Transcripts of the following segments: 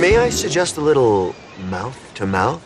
May I suggest a little mouth-to-mouth?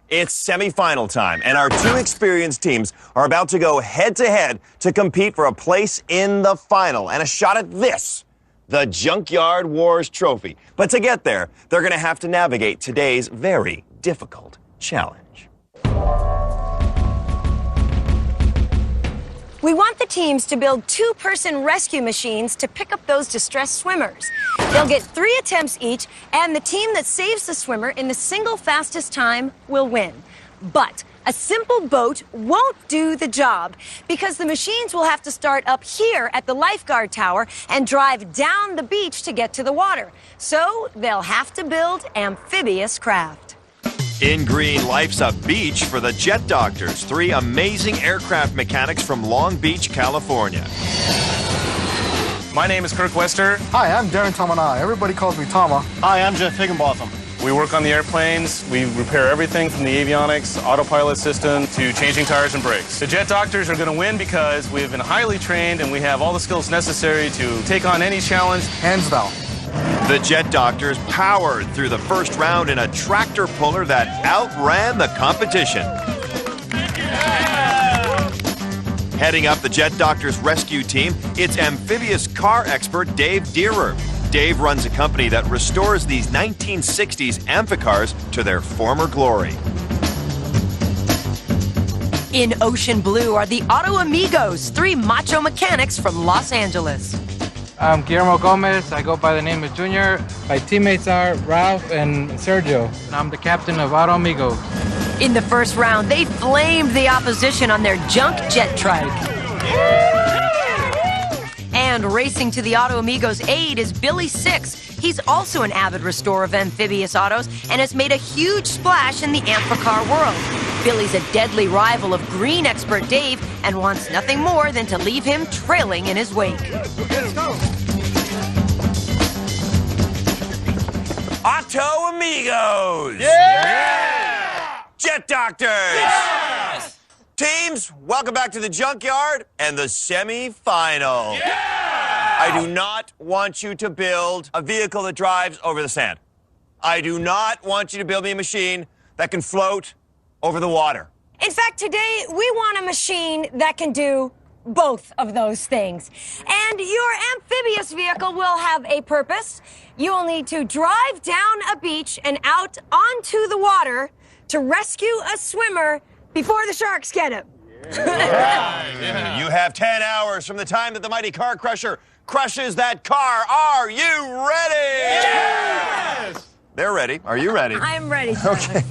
It's semi-final time, and our two experienced teams are about to go head-to-head to compete for a place in the final and a shot at this, the Junkyard Wars Trophy. But to get there, they're going to have to navigate today's very difficult challenge. We want the teams to build two-person rescue machines to pick up those distressed swimmers. They'll get 3 attempts each, and the team that saves the swimmer in the single fastest time will win. But a simple boat won't do the job because the machines will have to start up here at the lifeguard tower and drive down the beach to get to the water. So they'll have to build amphibious craft. In green, life's a beach for the Jet Doctors, 3 amazing aircraft mechanics from Long Beach, California. My name is Kirk Wester. Hi, I'm Darren Tamanai. Everybody calls me Tama. Hi, I'm Jeff Higginbotham. We work on the airplanes. We repair everything from the avionics, autopilot system, to changing tires and brakes. The Jet Doctors are going to win because we've been highly trained and we have all the skills necessary to take on any challenge. Hands down. The Jet Doctors powered through the first round in a tractor puller that outran the competition. Heading up the Jet Doctors rescue team, it's amphibious car expert Dave Deerer. Dave runs a company that restores these 1960s amphicars to their former glory. In ocean blue are the Auto Amigos, 3 macho mechanics from Los Angeles. I'm Guillermo Gomez. I go by the name of Junior. My teammates are Ralph and Sergio. And I'm the captain of Auto Amigo. In the first round, they flamed the opposition on their junk jet trike. And racing to the Auto Amigos' aid is Billy Six. He's also an avid restorer of amphibious autos and has made a huge splash in the amphicar world. Billy's a deadly rival of green expert Dave and wants nothing more than to leave him trailing in his wake. Let's go. Auto Amigos! Yeah! Jet Doctors! Yes! Teams, welcome back to the Junkyard and the semi-final. Yeah! I do not want you to build a vehicle that drives over the sand. I do not want you to build me a machine that can float over the water. In fact, today we want a machine that can do both of those things. And your amphibious vehicle will have a purpose. You will need to drive down a beach and out onto the water to rescue a swimmer before the sharks get him. Yeah. You have 10 hours from the time that the mighty car crusher crushes that car. Are you ready? Yes! They're ready. Are you ready? I'm ready. Okay.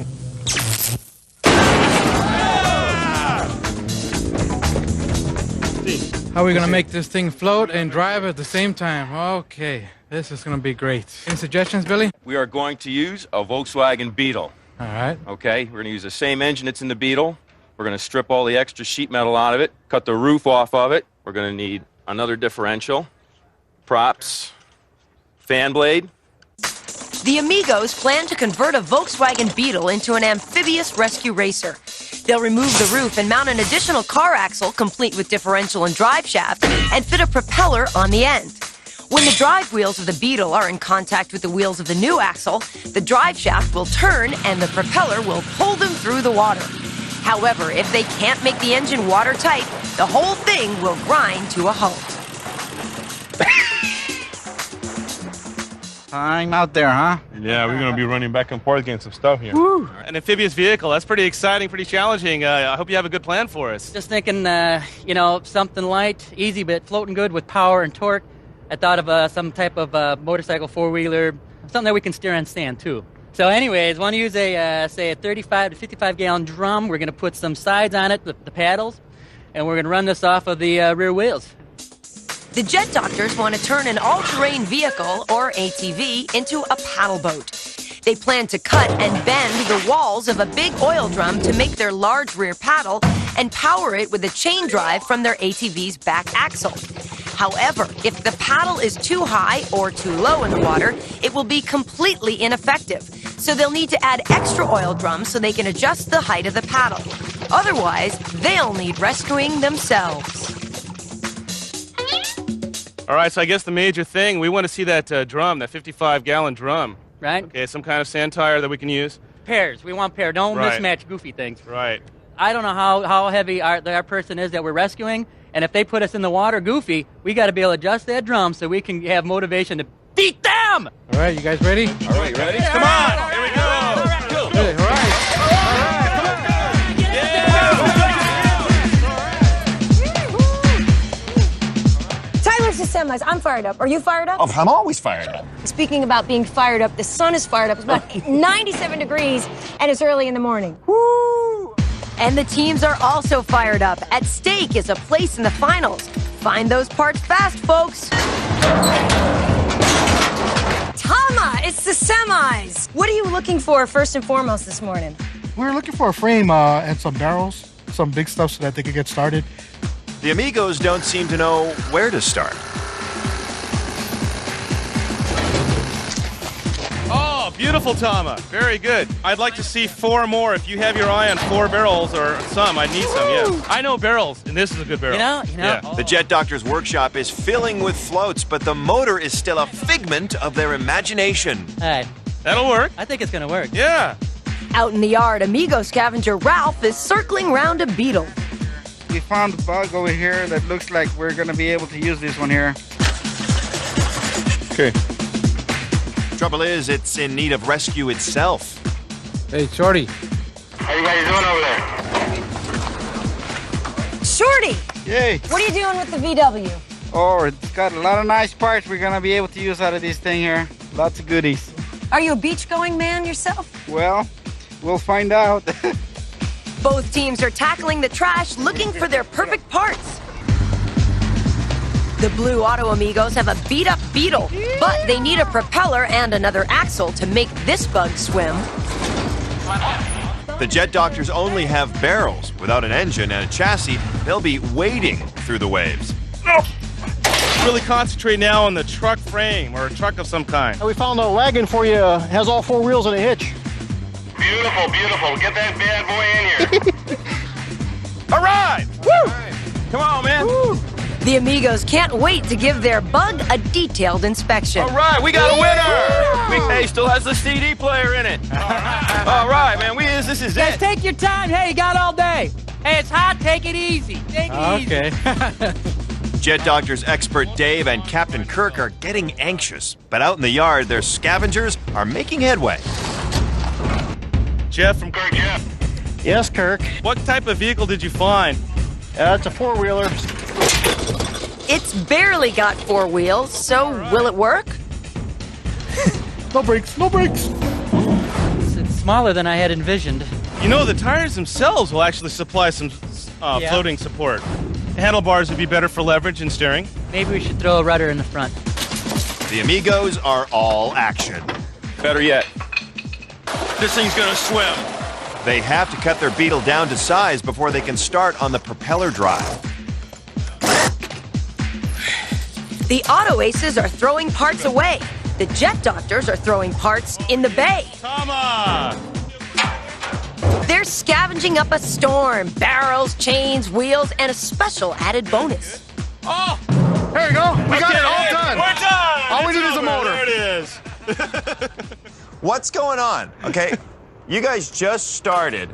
How are we going to make this thing float and drive at the same time? Okay, this is going to be great. Any suggestions, Billy? We are going to use a Volkswagen Beetle. All right. Okay, we're going to use the same engine that's in the Beetle. We're going to strip all the extra sheet metal out of it, cut the roof off of it. We're going to need another differential, props, fan blade. The Amigos plan to convert a Volkswagen Beetle into an amphibious rescue racer. They'll remove the roof and mount an additional car axle, complete with differential and drive shaft, and fit a propeller on the end. When the drive wheels of the Beetle are in contact with the wheels of the new axle, the drive shaft will turn and the propeller will pull them through the water. However, if they can't make the engine watertight, the whole thing will grind to a halt. I'm out there, huh? Yeah, we're going to be running back and forth getting some stuff here. Woo. An amphibious vehicle, that's pretty exciting, pretty challenging. I hope you have a good plan for us. Just thinking, something light, easy, but floating good with power and torque. I thought of some type of motorcycle four-wheeler, something that we can steer on sand, too. So anyways, want to use a 35 to 55-gallon drum. We're going to put some sides on it, the paddles, and we're going to run this off of the rear wheels. The Jet Doctors want to turn an all-terrain vehicle, or ATV, into a paddle boat. They plan to cut and bend the walls of a big oil drum to make their large rear paddle and power it with a chain drive from their ATV's back axle. However, if the paddle is too high or too low in the water, it will be completely ineffective. So they'll need to add extra oil drums so they can adjust the height of the paddle. Otherwise, they'll need rescuing themselves. All right, so I guess the major thing, we want to see that drum, that 55-gallon drum. Right? Okay, some kind of sand tire that we can use. Pairs. We want pairs. Don't Right. mismatch goofy things. Right. I don't know how heavy our person is that we're rescuing, and if they put us in the water goofy, we got to be able to adjust that drum so we can have motivation to beat them! All right, you guys ready? All right, you ready? Come on! Here we go! Hey, all right. Tyler's the semis. I'm fired up. Are you fired up? Oh, I'm always fired up. Speaking about being fired up, the sun is fired up. It's about 97 degrees, and it's early in the morning. And the teams are also fired up. At stake is a place in the finals. Find those parts fast, folks. Tama, it's the semis. What are you looking for first and foremost this morning? We're looking for a frame and some barrels, some big stuff so that they could get started. The Amigos don't seem to know where to start. Oh, beautiful, Tama. Very good. I'd like to see 4 more. If you have your eye on 4 barrels or some, I need some, yes. I know barrels, and this is a good barrel. You know? Yeah. The Jet Doctor's workshop is filling with floats, but the motor is still a figment of their imagination. All right. That'll work. I think it's going to work. Yeah. Out in the yard, Amigo scavenger Ralph is circling round a beetle. We found a bug over here that looks like we're going to be able to use this one here. Okay. Trouble is, it's in need of rescue itself. Hey, Shorty. How you guys doing over there? Shorty, Yay. what are you doing with the VW? Oh, it's got a lot of nice parts we're going to be able to use out of this thing here. Lots of goodies. Are you a beach-going man yourself? Well, we'll find out. Both teams are tackling the trash looking for their perfect parts. The Blue Auto Amigos have a beat-up Beetle, but they need a propeller and another axle to make this bug swim. The Jet Doctors only have barrels. Without an engine and a chassis, they'll be wading through the waves. Really concentrate now on the truck frame or a truck of some kind. We found a wagon for you. Has all 4 wheels and a hitch. Beautiful, beautiful. Get that bad boy in here. All right! Woo! Come on, man. Woo! The Amigos can't wait to give their bug a detailed inspection. All right, we got a winner! Big A still has the CD player in it. All right, man. This is Guys, it. take your time. Hey, you got all day. Hey, it's hot. Take it easy. Take it easy. Okay. Jet Doctors expert Dave and Captain Kirk are getting anxious, but out in the yard, their scavengers are making headway. Jeff from Kirk, Jeff. Yes, Kirk. what type of vehicle did you find? It's a 4-wheeler. It's barely got 4 wheels, so will it work? No brakes, no brakes. It's smaller than I had envisioned. You know, the tires themselves will actually supply some Yeah. floating support. Handlebars would be better for leverage and steering. Maybe we should throw a rudder in the front. The Amigos are all action. Better yet, this thing's gonna swim. They have to cut their Beetle down to size before they can start on the propeller drive. The Auto Aces are throwing parts away. The Jet Doctors are throwing parts in the bay. Tama! They're scavenging up a storm. Barrels, chains, wheels, and a special added bonus. Oh! There you go. We got it all done. We're done! All we It's need is a over. motor. There it is. What's going on? Okay, you guys just started,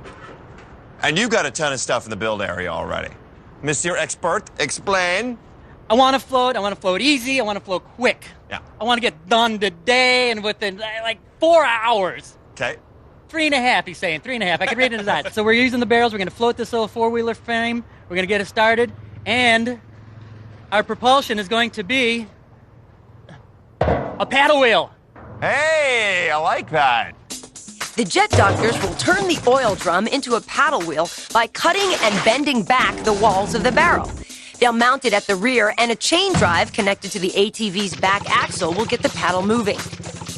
and you got a ton of stuff in the build area already. Monsieur Expert, explain. I want to float. I want to float easy. I want to float quick. Yeah. I want to get done today and within like 4 hours. Okay. 3.5, he's saying. 3.5. I can read it as that. So we're using the barrels. We're going to float this little 4-wheeler frame. We're going to get it started. And our propulsion is going to be a paddle wheel. Hey, I like that. The Jet Doctors will turn the oil drum into a paddle wheel by cutting and bending back the walls of the barrel. They'll mount it at the rear, and a chain drive connected to the ATV's back axle will get the paddle moving.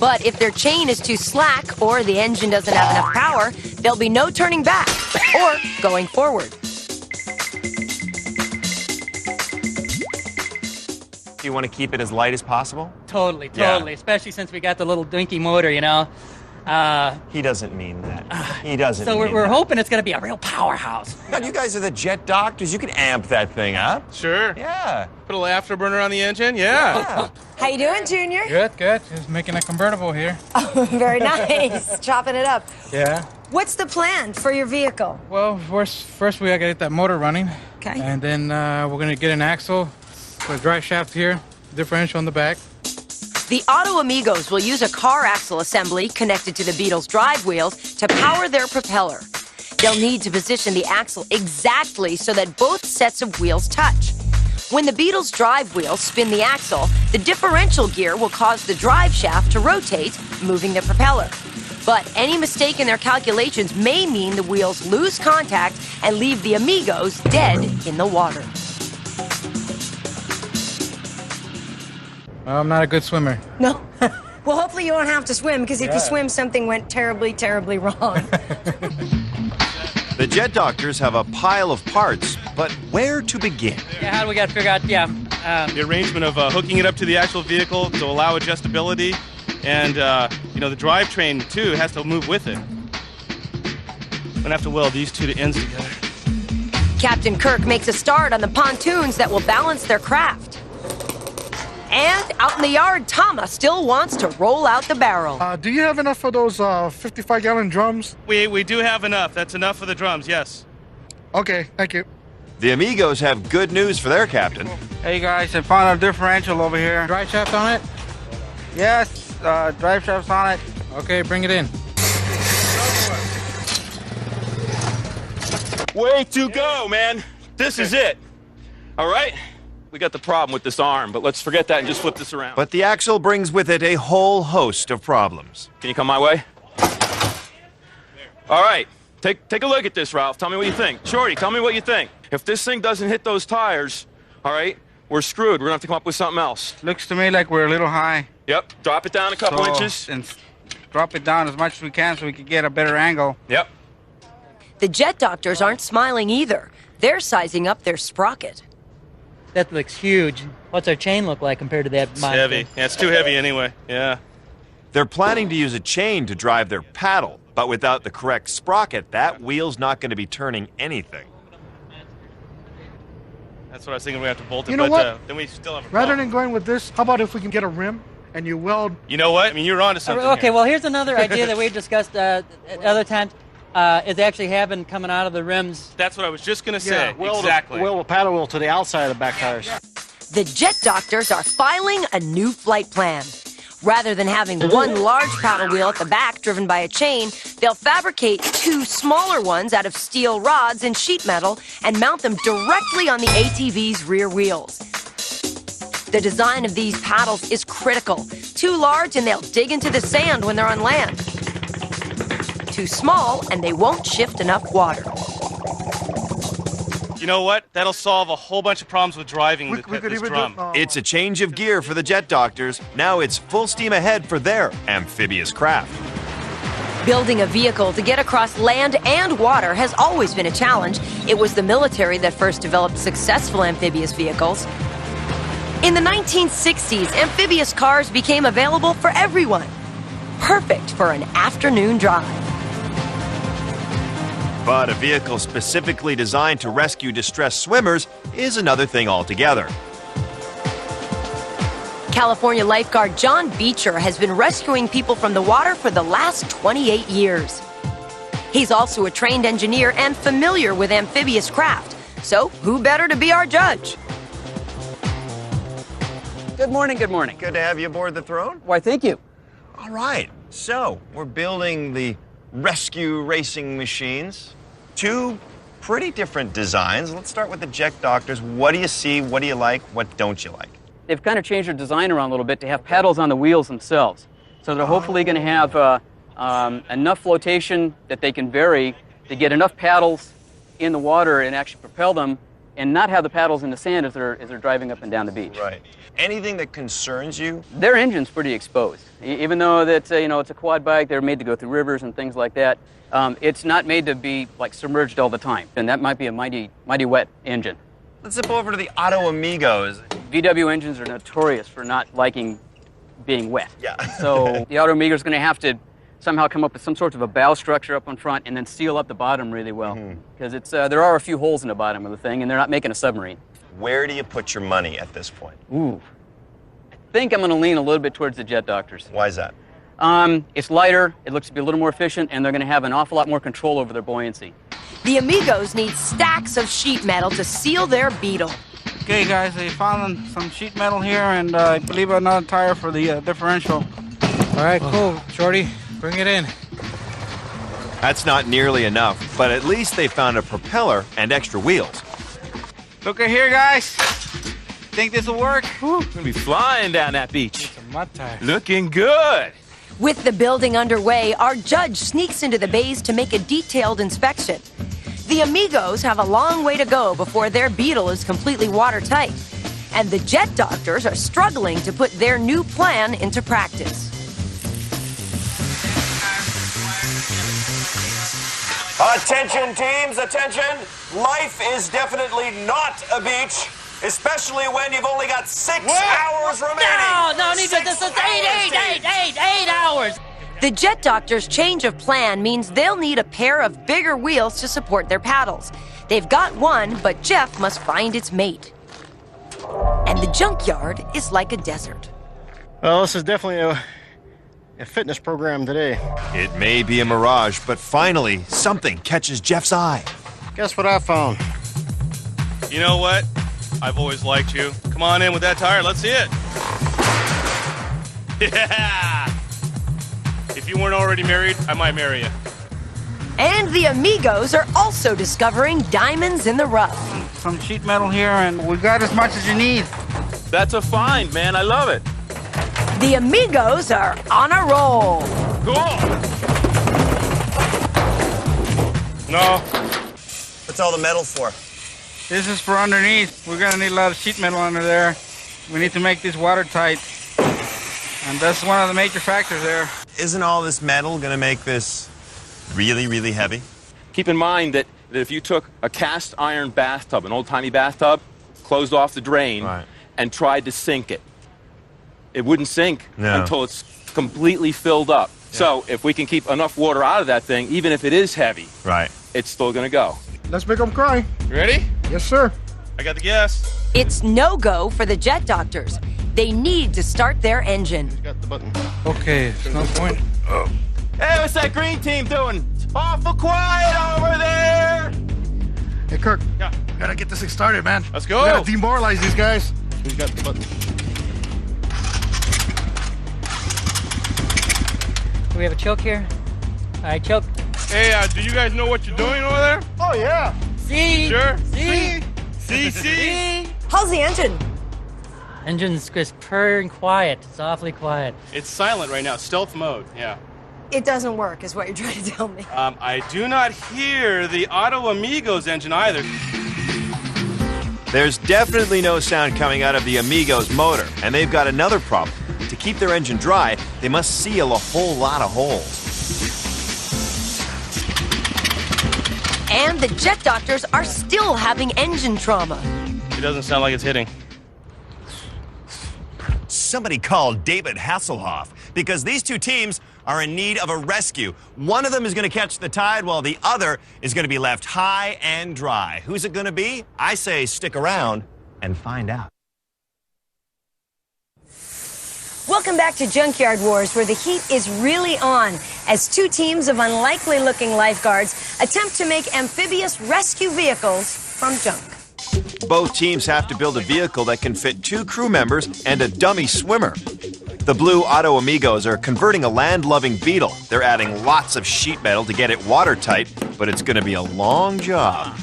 But if their chain is too slack or the engine doesn't have enough power, there'll be no turning back or going forward. Do you want to keep it as light as possible? Totally. Yeah. Especially since we got the little dinky motor, you know. He doesn't mean that. He doesn't So mean we're that. hoping it's going to be a real powerhouse. God, you guys are the jet doctors. You can amp that thing up. Sure. Yeah. Put a little afterburner on the engine. Yeah. How you doing, Junior? Good. Just making a convertible here. Very nice. Chopping it up. Yeah. What's the plan for your vehicle? Well, first we gotta get that motor running. Okay. And then we're gonna get an axle with a drive shaft here, differential in the back. The Auto Amigos will use a car axle assembly connected to the Beetle's drive wheels to power their propeller. They'll need to position the axle exactly so that both sets of wheels touch. When the Beetle's drive wheels spin the axle, the differential gear will cause the drive shaft to rotate, moving the propeller. But any mistake in their calculations may mean the wheels lose contact and leave the Amigos dead in the water. I'm not a good swimmer. No. Well, hopefully you won't have to swim, because if you swim, something went terribly, terribly wrong. The Jet Doctors have a pile of parts, but where to begin? Yeah, how do we got to figure out, The arrangement of hooking it up to the actual vehicle to allow adjustability, and the drivetrain too has to move with it. I'm gonna have to weld these two ends together. Captain Kirk makes a start on the pontoons that will balance their craft. And out in the yard, Tama still wants to roll out the barrel. Do you have enough of those 55-gallon drums? We do have enough. That's enough for the drums, yes. Okay, thank you. The Amigos have good news for their captain. Hey guys, I found a differential over here. Drive shaft on it? Yes, drive shaft's on it. Okay, bring it in. Way to go, man. This is it. All right? We got the problem with this arm, but let's forget that and just flip this around. But the axle brings with it a whole host of problems. Can you come my way? All right. Take a look at this, Ralph. Tell me what you think. Shorty, tell me what you think. If this thing doesn't hit those tires, all right, we're screwed. We're going to have to come up with something else. Looks to me like we're a little high. Yep. Drop it down a couple inches. And drop it down as much as we can so we can get a better angle. Yep. The Jet Doctors aren't smiling either. They're sizing up their sprocket. That looks huge. What's our chain look like compared to that It's monster? heavy. Yeah, it's too heavy anyway. Yeah. They're planning to use a chain to drive their paddle, but without the correct sprocket, that wheel's not going to be turning anything. That's what I was thinking. We have to bolt it, You know but what? then we still have a Rather problem. than going with this, how about if we can get a rim and you weld? You know what? I mean, you're onto something. Okay, here. well, here's another idea that we've discussed at other times, is actually having coming out of the rims. That's what I was just going to say. Weld Exactly. a paddle wheel to the outside of the back tires. The Jet Doctors are filing a new flight plan. Rather than having one large paddle wheel at the back driven by a chain, they'll fabricate two smaller ones out of steel rods and sheet metal and mount them directly on the ATV's rear wheels. The design of these paddles is critical. Too large and they'll dig into the sand when they're on land. Too small and they won't shift enough water. You know what? That'll solve a whole bunch of problems with driving We could this even drum. do. It's a change of gear for the Jet Doctors. Now it's full steam ahead for their amphibious craft. Building a vehicle to get across land and water has always been a challenge. It was the military that first developed successful amphibious vehicles. In the 1960s, amphibious cars became available for everyone. Perfect for an afternoon drive. But a vehicle specifically designed to rescue distressed swimmers is another thing altogether. California lifeguard John Beecher has been rescuing people from the water for the last 28 years. He's also a trained engineer and familiar with amphibious craft. So who better to be our judge? Good morning, good morning. Good to have you aboard the throne. Why, thank you. All right. So, we're building the rescue racing machines. Two pretty different designs. Let's start with the Jet Doctors. What do you see? What do you like? What don't you like? They've kind of changed their design around a little bit to have paddles on the wheels themselves. So they're hopefully going to have enough flotation that they can vary to get enough paddles in the water and actually propel them and not have the paddles in the sand as they're driving up and down the beach. Right. Anything that concerns you? Their engine's pretty exposed. Even though that it's a quad bike, they're made to go through rivers and things like that. It's not made to be like submerged all the time, and that might be a mighty wet engine. Let's zip over to the Auto Amigos. VW engines are notorious for not liking being wet. Yeah. So the Auto Amigo is going to have to somehow come up with some sort of a bow structure up in front and then seal up the bottom really well. Because there are a few holes in the bottom of the thing, and they're not making a submarine. Where do you put your money at this point? Ooh. I think I'm going to lean a little bit towards the Jet Doctors. Why is that? It's lighter, it looks to be a little more efficient, and they're going to have an awful lot more control over their buoyancy. The Amigos need stacks of sheet metal to seal their Beetle. Okay, guys, I found some sheet metal here, and I believe another tire for the differential. All right, cool. Shorty, bring it in. That's not nearly enough, but at least they found a propeller and extra wheels. Look at here, guys. Think this will work? We're gonna be flying down that beach. Some mud tire. Looking good. With the building underway, our judge sneaks into the bays to make a detailed inspection. The Amigos have a long way to go before their Beetle is completely watertight, and the Jet Doctors are struggling to put their new plan into practice. Attention, teams, attention. Life is definitely not a beach, especially when you've only got 6 hours remaining. No, this is 8 hours. The Jet Doctors' change of plan means they'll need a pair of bigger wheels to support their paddles. They've got one, but Jeff must find its mate. And the Junkyard is like a desert. Well, this is definitely a fitness program today. It may be a mirage, but finally, something catches Jeff's eye. Guess what I found? You know what? I've always liked you. Come on in with that tire. Let's see it. Yeah! If you weren't already married, I might marry you. And the Amigos are also discovering diamonds in the rough. Some sheet metal here, and we got as much as you need. That's a find, man. I love it. The Amigos are on a roll. Cool. No. What's all the metal for? This is for underneath. We're gonna need a lot of sheet metal under there. We need to make this watertight. And that's one of the major factors there. Isn't all this metal gonna make this really, really heavy? Keep in mind that if you took a cast iron bathtub, an old-timey bathtub, closed off the drain, and tried to sink it, it wouldn't sink until it's completely filled up. Yeah. So if we can keep enough water out of that thing, even if it is heavy, it's still going to go. Let's make them cry. You ready? Yes, sir. I got the gas. It's no-go for the Jet Doctors. They need to start their engine. Got the button. Okay, there's no point. Oh. Hey, what's that green team doing? It's awful quiet over there. Hey, Kirk. Yeah. We gotta get this thing started, man. Let's go. We gotta demoralize these guys. Who's got the button? Do we have a choke here? All right, choke. Hey, do you guys know what you're doing over there? Oh, yeah. See? Sure. See? How's the engine? Engine's just purring quiet. It's awfully quiet. It's silent right now. Stealth mode. Yeah. It doesn't work, is what you're trying to tell me. I do not hear the Auto Amigos engine either. There's definitely no sound coming out of the Amigos motor, and they've got another problem. To keep their engine dry, they must seal a whole lot of holes. And the Jet Doctors are still having engine trauma. It doesn't sound like it's hitting. Somebody call David Hasselhoff, because these two teams are in need of a rescue. One of them is going to catch the tide while the other is going to be left high and dry. Who's it going to be? I say stick around and find out. Welcome back to Junkyard Wars, where the heat is really on as two teams of unlikely-looking lifeguards attempt to make amphibious rescue vehicles from junk. Both teams have to build a vehicle that can fit 2 crew members and a dummy swimmer. The blue Auto Amigos are converting a land-loving Beetle. They're adding lots of sheet metal to get it watertight, but it's going to be a long job.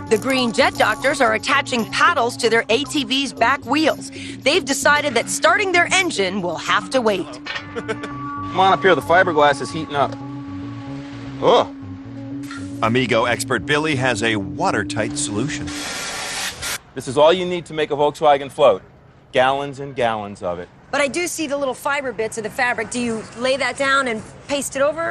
The green Jet Doctors are attaching paddles to their ATV's back wheels. They've decided that starting their engine will have to wait. Come on up here. The fiberglass is heating up. Oh. Amigo expert Billy has a watertight solution. This is all you need to make a Volkswagen float. Gallons and gallons of it. But I do see the little fiber bits of the fabric. Do you lay that down and paste it over?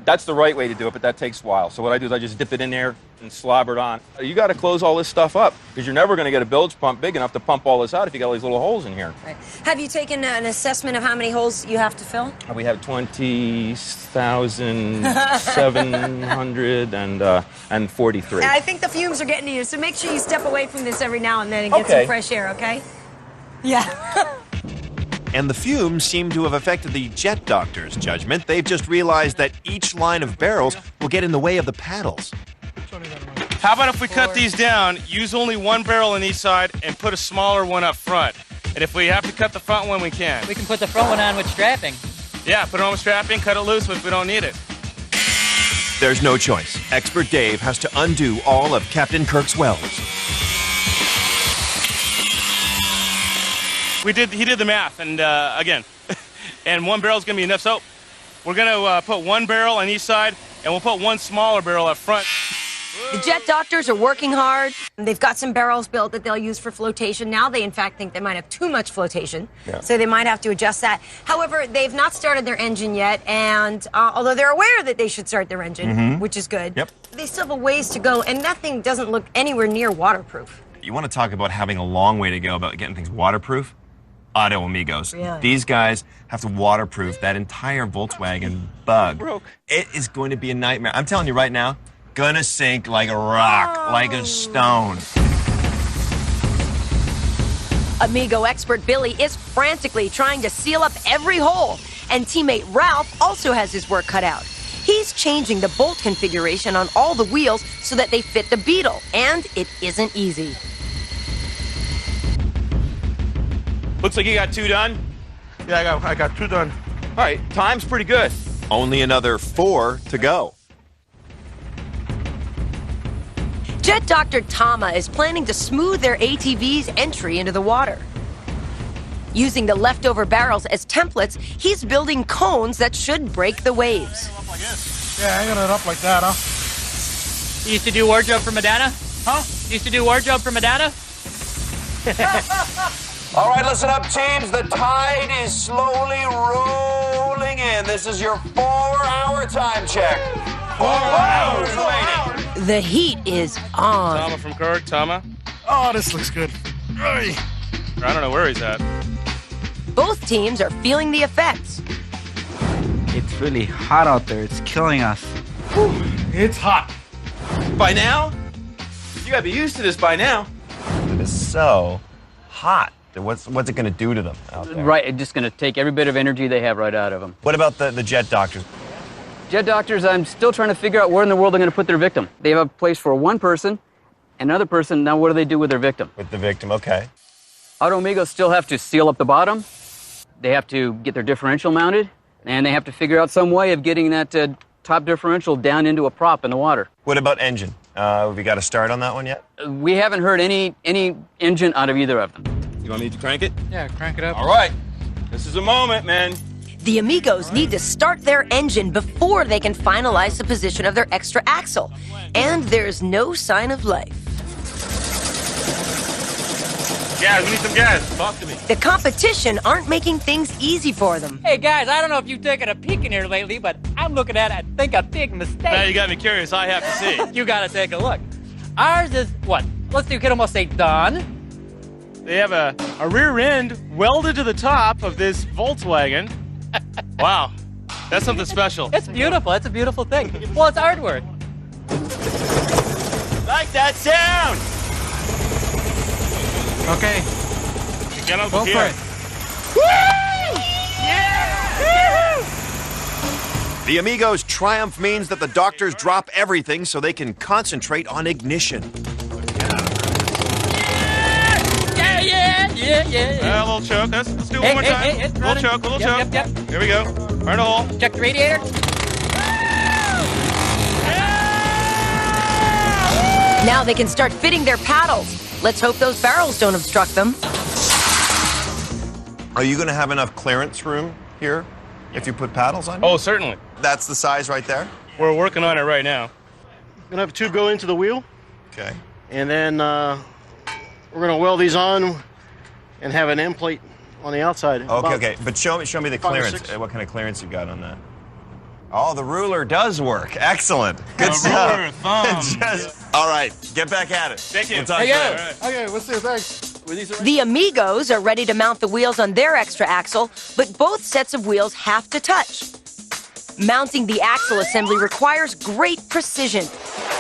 That's the right way to do it, but that takes a while. So what I do is I just dip it in there and slobber it on. You got to close all this stuff up because you're never going to get a bilge pump big enough to pump all this out if you got all these little holes in here. Right. Have you taken an assessment of how many holes you have to fill? We have 20,743. I think the fumes are getting to you, so make sure you step away from this every now and then and get some fresh air, okay? Yeah. And the fumes seem to have affected the jet doctor's judgment. They've just realized that each line of barrels will get in the way of the paddles. How about if we cut these down, use only one barrel on each side, and put a smaller one up front? And if we have to cut the front one, we can. We can put the front one on with strapping. Yeah, put it on with strapping, cut it loose if we don't need it. There's no choice. Expert Dave has to undo all of Captain Kirk's welds. He did the math, and again, and one barrel's going to be enough. So we're going to put one barrel on each side, and we'll put one smaller barrel up front. The jet doctors are working hard. They've got some barrels built that they'll use for flotation. Now they, in fact, think they might have too much flotation, so they might have to adjust that. However, they've not started their engine yet, and although they're aware that they should start their engine, which is good, they still have a ways to go, and that thing doesn't look anywhere near waterproof. You want to talk about having a long way to go about getting things waterproof? Auto Amigos. Really? These guys have to waterproof that entire Volkswagen Bug. It is going to be a nightmare. I'm telling you right now, gonna sink like a rock, like a stone. Amigo expert Billy is frantically trying to seal up every hole, and teammate Ralph also has his work cut out. He's changing the bolt configuration on all the wheels so that they fit the Beetle, and it isn't easy. Looks like you got 2 done. Yeah, I got 2 done. All right, time's pretty good. Only another 4 to go. Jet Dr. Tama is planning to smooth their ATV's entry into the water. Using the leftover barrels as templates, he's building cones that should break the waves. Yeah, hanging it up like that, huh? You used to do wardrobe for Madonna? Huh? You used to do wardrobe for Madonna? All right, listen up, teams. The tide is slowly rolling in. This is your 4-hour time check. 4 hours waiting. The heat is on. Tama from Kirk, Tama. Oh, this looks good. I don't know where he's at. Both teams are feeling the effects. It's really hot out there. It's killing us. It's hot. By now? You gotta be used to this by now. It is so hot. What's it going to do to them out there? Right, it's just going to take every bit of energy they have right out of them. What about the jet doctors? Jet doctors, I'm still trying to figure out where in the world they're going to put their victim. They have a place for one person, another person. Now what do they do with their victim? With the victim, okay. Auto Amigos still have to seal up the bottom. They have to get their differential mounted, and they have to figure out some way of getting that top differential down into a prop in the water. What about engine? Have we got a start on that one yet? We haven't heard any engine out of either of them. You want me to crank it? Yeah, crank it up. All right. This is a moment, man. The Amigos need to start their engine before they can finalize the position of their extra axle. And there's no sign of life. Gas, we need some gas. Talk to me. The competition aren't making things easy for them. Hey, guys, I don't know if you've taken a peek in here lately, but I'm looking at, I think, a big mistake. Now you got me curious. I have to see. You got to take a look. Ours is, what? You could almost say done. They have a rear end welded to the top of this Volkswagen. Wow, that's something special. It's beautiful. It's a beautiful thing. Well, it's artwork. Like that sound. Okay, Get on go for it. The Amigos' triumph means that the doctors drop everything so they can concentrate on ignition. Yeah. A little choke. Let's do it one more time. Little choke. Yep. Here we go. Burn a hole. Check the radiator. Now they can start fitting their paddles. Let's hope those barrels don't obstruct them. Are you going to have enough clearance room here if you put paddles on? Oh, certainly. That's the size right there? We're working on it right now. We're gonna have a tube go into the wheel, Okay. and then we're gonna weld these on and have an end plate on the outside. Okay. But show me the 5 or clearance. 6. What kind of clearance you've got on that? Oh, the ruler does work. Excellent. Good stuff. Ruler, thumb. All right, get back at it. Thank you. We'll talk Hey, later. Okay, let's see. Thanks. The Amigos are ready to mount the wheels on their extra axle, but both sets of wheels have to touch. Mounting the axle assembly requires great precision.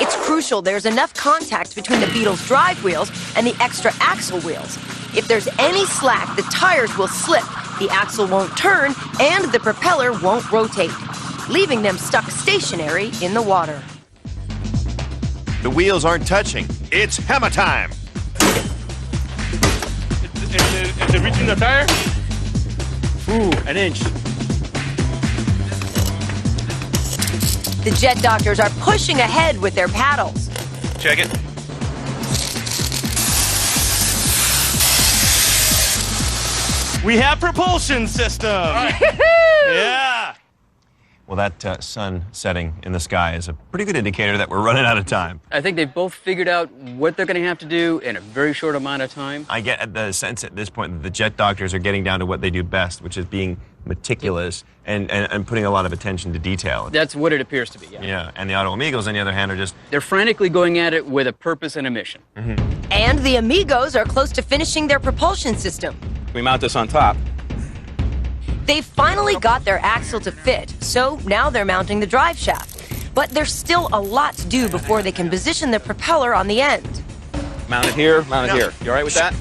It's crucial there's enough contact between the Beetle's drive wheels and the extra axle wheels. If there's any slack, the tires will slip, the axle won't turn, and the propeller won't rotate, leaving them stuck stationary in the water. The wheels aren't touching. It's hammer time. Is it reaching the tire? Ooh, an inch. The jet doctors are pushing ahead with their paddles. Check it. We have propulsion system. Yeah. Well, that sun setting in the sky is a pretty good indicator that we're running out of time. I think they've both figured out what they're going to have to do in a very short amount of time. I get the sense at this point that the jet doctors are getting down to what they do best, which is being meticulous and putting a lot of attention to detail. That's what it appears to be, yeah. Yeah, and the Auto Amigos, on the other hand, are just... They're frantically going at it with a purpose and a mission. Mm-hmm. And the Amigos are close to finishing their propulsion system. We mount this on top. They've finally got their axle to fit, so now they're mounting the drive shaft. But there's still a lot to do before they can position the propeller on the end. Mount it here, mount it here. You all right with that?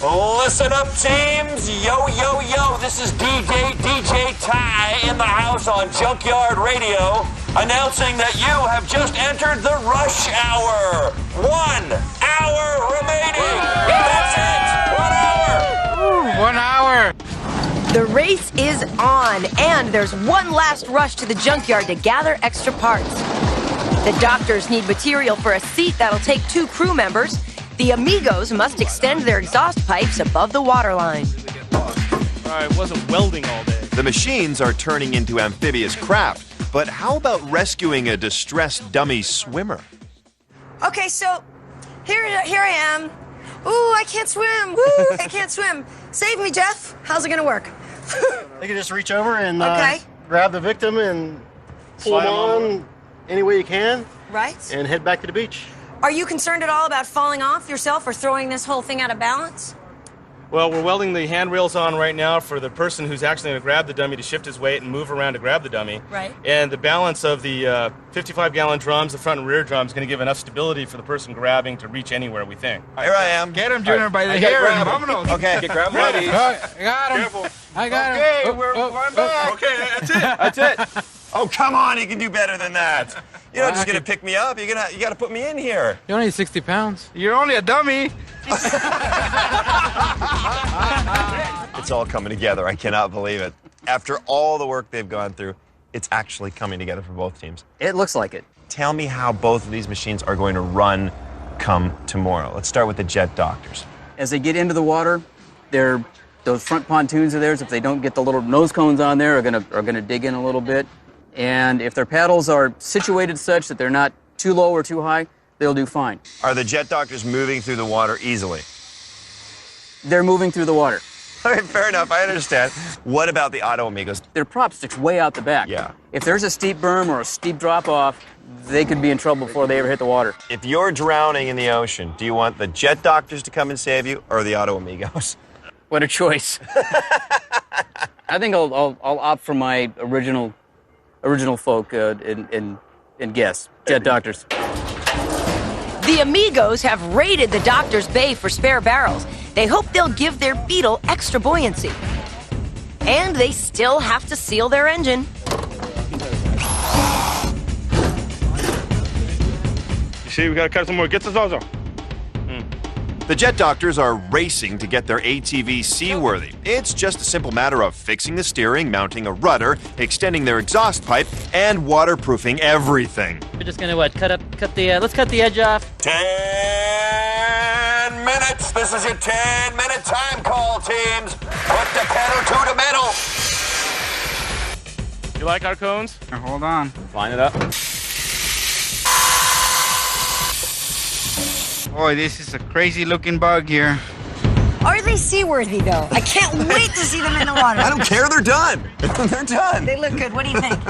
Listen up, teams. Yo, yo, yo. This is DJ Ty in the house on Junkyard Radio, announcing that you have just entered the rush hour. 1 hour remaining. That's it. 1 hour. Ooh, 1 hour. The race is on, and there's one last rush to the junkyard to gather extra parts. The doctors need material for a seat that'll take 2 crew members. The Amigos must extend their exhaust pipes above the waterline. I wasn't welding all day. The machines are turning into amphibious craft, but how about rescuing a distressed dummy swimmer? Okay, so here I am. Ooh, I can't swim. Woo, I can't swim. Save me, Jeff. How's it gonna work? They can just reach over and grab the victim and pull them on any way you can. Right. And head back to the beach. Are you concerned at all about falling off yourself or throwing this whole thing out of balance? Well, we're welding the handrails on right now for the person who's actually going to grab the dummy to shift his weight and move around to grab the dummy. Right. And the balance of the 55-gallon drums, the front and rear drums, is going to give enough stability for the person grabbing to reach anywhere, we think. Here I am. Get him, Junior, by the hair and vámonos. Okay. Grab ready. I got him. Careful. I got Okay, him. I'm back. Okay, that's it. That's it. Oh, come on, you can do better than that. You're not just going to pick me up. You got to put me in here. You only need 60 pounds. You're only a dummy. It's all coming together. I cannot believe it. After all the work they've gone through, it's actually coming together for both teams. It looks like it. Tell me how both of these machines are going to run come tomorrow. Let's start with the jet doctors. As they get into the water, those front pontoons of theirs, if they don't get the little nose cones on there, are gonna dig in a little bit. And if their paddles are situated such that they're not too low or too high, they'll do fine. Are the jet doctors moving through the water easily? They're moving through the water. All right, fair enough. I understand. What about the Auto Amigos? Their prop sticks way out the back. Yeah. If there's a steep berm or a steep drop-off, they could be in trouble before they ever hit the water. If you're drowning in the ocean, do you want the jet doctors to come and save you or the Auto Amigos? What a choice. I think I'll opt for my original folk and guess. Jet doctors. The Amigos have raided the doctor's bay for spare barrels. They hope they'll give their Beetle extra buoyancy. And they still have to seal their engine. You see, we got to cut some more. Get this also. The jet doctors are racing to get their ATV seaworthy. It's just a simple matter of fixing the steering, mounting a rudder, extending their exhaust pipe, and waterproofing everything. We're just gonna let's cut the edge off. 10 minutes. This is your 10-minute time call, teams. Put the pedal to the metal. You like our cones? Hold on. Line it up. Boy, this is a crazy looking bug here. Are they seaworthy, though? I can't wait to see them in the water. I don't care, they're done. They're done. They look good. What do you think?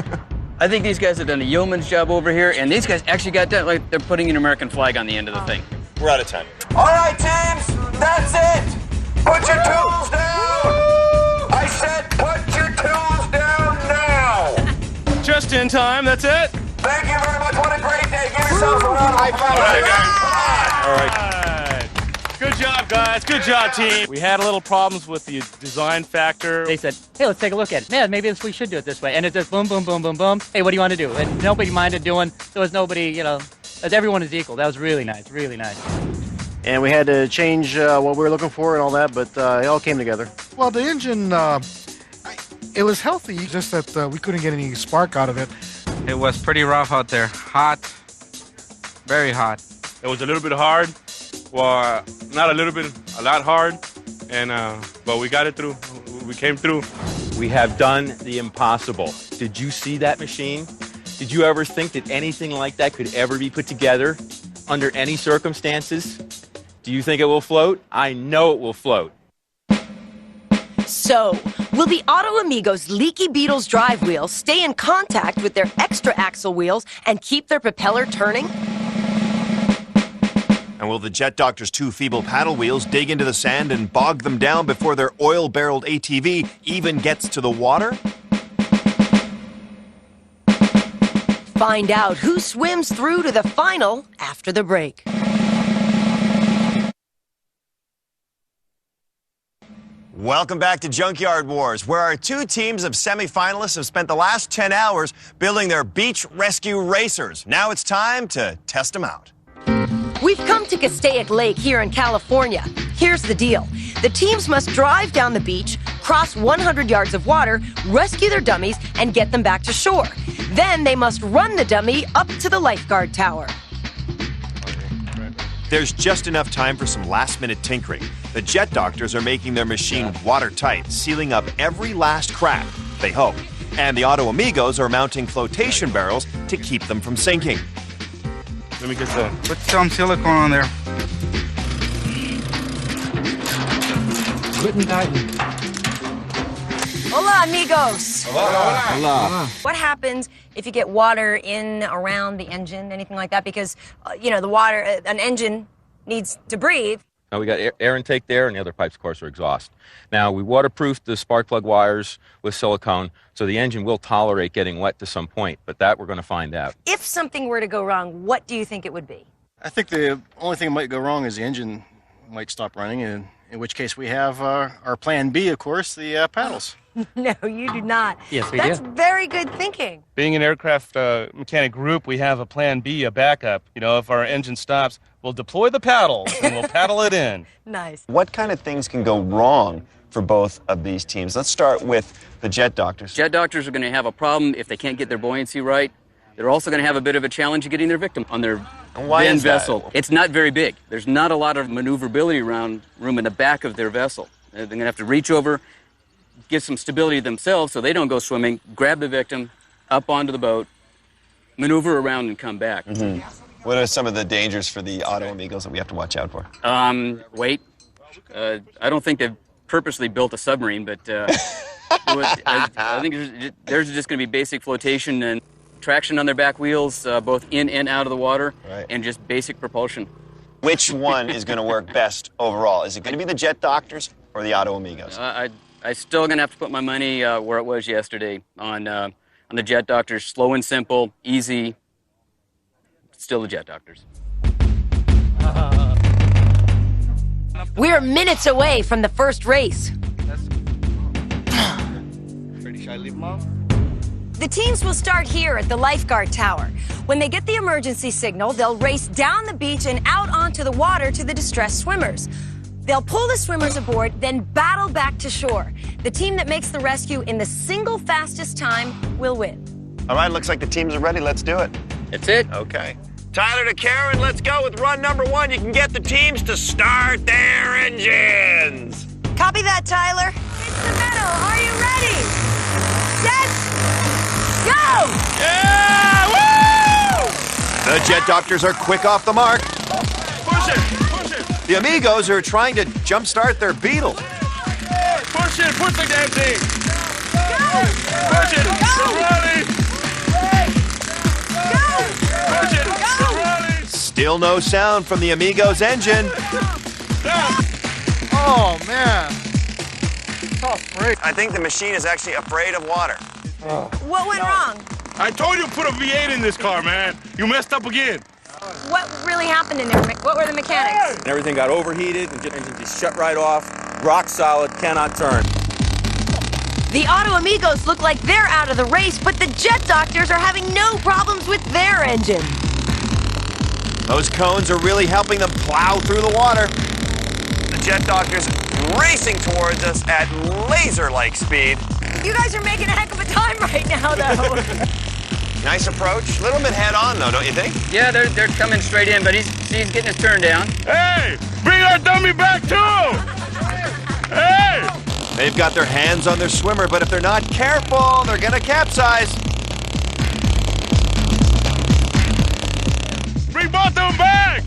I think these guys have done a yeoman's job over here, and these guys actually got done like they're putting an American flag on the end of the thing. We're out of time. All right, teams, that's it. Put your tools down. I said put your tools down now. Just in time, that's it. Thank you very much. What a great day. Give yourselves a round of high five. All right. Good job, guys. Good job, team. We had a little problems with the design factor. They said, hey, let's take a look at it. Man, maybe we should do it this way. And it just boom, boom, boom, boom, boom. Hey, what do you want to do? And nobody minded doing. There was nobody, you know, as everyone is equal. That was really nice, really nice. And we had to change what we were looking for and all that, but it all came together. Well, the engine, it was healthy, just that we couldn't get any spark out of it. It was pretty rough out there. Hot. Very hot. It was a little bit hard. Well, not a little bit, a lot hard. And but we got it through. We came through. We have done the impossible. Did you see that machine? Did you ever think that anything like that could ever be put together under any circumstances? Do you think it will float? I know it will float. So, will the Auto Amigos Leaky Beetle's drive wheels stay in contact with their extra axle wheels and keep their propeller turning? And will the Jet Doctor's 2 feeble paddle wheels dig into the sand and bog them down before their oil-barreled ATV even gets to the water? Find out who swims through to the final after the break. Welcome back to Junkyard Wars, where our 2 teams of semifinalists have spent the last 10 hours building their beach rescue racers. Now it's time to test them out. We've come to Castaic Lake here in California. Here's the deal. The teams must drive down the beach, cross 100 yards of water, rescue their dummies, and get them back to shore. Then they must run the dummy up to the lifeguard tower. There's just enough time for some last-minute tinkering. The Jet Doctors are making their machine watertight, sealing up every last crack, they hope. And the Auto Amigos are mounting flotation barrels to keep them from sinking. Let me get some. Put some silicone on there. Good and tighten. Hola, amigos. Hola. What happens if you get water in, around the engine, anything like that? Because, you know, the water, an engine needs to breathe. Now we got air intake there, and the other pipes, of course, are exhaust. Now, we waterproofed the spark plug wires with silicone, so the engine will tolerate getting wet to some point, but that we're going to find out. If something were to go wrong, what do you think it would be? I think the only thing that might go wrong is the engine might stop running, and in which case we have our plan B, of course, the paddles. No, you do not. Yes, we That's do. very good thinking. Being an aircraft mechanic group, we have a plan B, a backup. You know, if our engine stops, we'll deploy the paddles and we'll paddle it in. Nice. What kind of things can go wrong for both of these teams? Let's start with the Jet Doctors. Jet Doctors are going to have a problem if they can't get their buoyancy right. They're also going to have a bit of a challenge getting their victim on their then vessel. It's not very big. There's not a lot of maneuverability around room in the back of their vessel. They're going to have to reach over, get some stability themselves so they don't go swimming, grab the victim, up onto the boat, maneuver around and come back. Mm-hmm. What are some of the dangers for the Auto Amigos that we have to watch out for? Weight. I don't think they've purposely built a submarine, but I think there's just going to be basic flotation and traction on their back wheels, both in and out of the water, and just basic propulsion. Which one is going to work best overall? Is it going to be the Jet Doctors or the Auto Amigos? I'm still going to have to put my money where it was yesterday on the Jet Doctors. Slow and simple, easy. Still the Jet Doctors. We're minutes away from the first race. Ready, should I leave them off? The teams will start here at the lifeguard tower. When they get the emergency signal, they'll race down the beach and out onto the water to the distressed swimmers. They'll pull the swimmers aboard, then battle back to shore. The team that makes the rescue in the single fastest time will win. All right, looks like the teams are ready. Let's do it. That's it. Okay. Tyler to Karen, let's go with run number 1. You can get the teams to start their engines. Copy that, Tyler. It's the middle. Are you ready? Set, go! Yeah! Woo! The Jet Doctors are quick off the mark. Push it! Push it! The Amigos are trying to jumpstart their Beetle. Push it, push the damn thing. Push it, Push it, Still no sound from the Amigos engine. Oh, man. Tough break. I think the machine is actually afraid of water. What went wrong? I told you to put a V8 in this car, man. You messed up again. What really happened in there? What were the mechanics? And everything got overheated, and the engine just shut right off. Rock solid, cannot turn. The Auto Amigos look like they're out of the race, but the Jet Doctors are having no problems with their engine. Those cones are really helping them plow through the water. The Jet Doctors racing towards us at laser-like speed. You guys are making a heck of a time right now, though. Nice approach. A little bit head-on, though, don't you think? Yeah, they're coming straight in, but he's getting his turn down. Hey, bring that dummy back, too. Hey! They've got their hands on their swimmer, but if they're not careful, they're gonna capsize. Bring both of them back!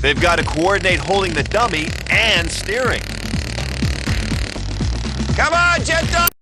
They've got to coordinate holding the dummy and steering. Come on, Jet Dog!